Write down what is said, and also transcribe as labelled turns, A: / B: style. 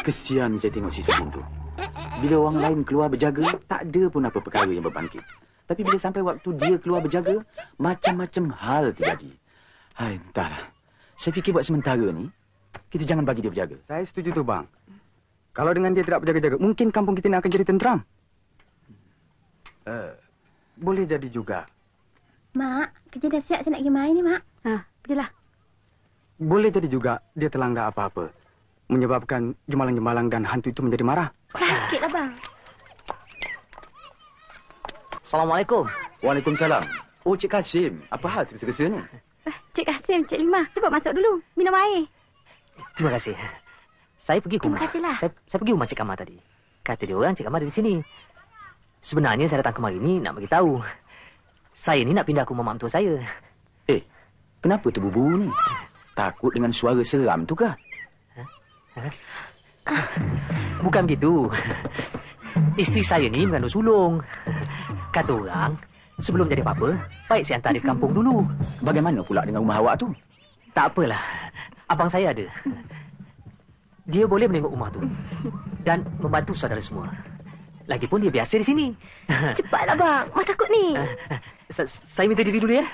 A: Kesian saya tengok si Cemung tu. Bila orang lain keluar berjaga, tak ada pun apa perkara yang berbangkit. Tapi bila sampai waktu dia keluar berjaga, macam-macam hal terjadi. Hai, entahlah. Saya fikir buat sementara ni, kita jangan bagi dia berjaga.
B: Saya setuju tu, bang. Kalau dengan dia tidak berjaga-jaga, mungkin kampung kita ni akan jadi tenteram. Boleh jadi juga.
C: Mak, kerja dah siap saya nak pergi main ni, Mak. Pergilah.
B: Boleh jadi juga dia terlanggar apa-apa. Menyebabkan jemalang-jemalang dan hantu itu menjadi marah.
C: Sikitlah, bang.
D: Assalamualaikum.
A: Waalaikumsalam. Oh, Cik Kasim. Apa hal tergesa-gesa ni?
C: Cik Kasim, Cik Limah, cepat masuk dulu. Minum air.
D: Terima kasih. Saya pergi ke rumah.
C: Terima kasihlah.
D: Saya pergi rumah Cik Kamal tadi. Kata dia orang Cik Kamal ada di sini. Sebenarnya saya datang kemari ni nak bagi tahu. Saya ni nak pindah ke rumah mak mentua saya.
A: Kenapa terburu-buru ni? Takut dengan suara seram tu kah?
D: Bukan begitu. Isteri saya ni mengandung sulung. Kata orang, sebelum jadi apa-apa, baik saya hantar dia ke kampung dulu.
A: Bagaimana pula dengan rumah awak tu?
D: Tak apalah. Abang saya ada. Dia boleh menengok rumah tu. Dan membantu saudara semua. Lagipun dia biasa di sini.
C: Cepatlah, bang. Mak takut ni.
D: Saya minta diri dulu ya.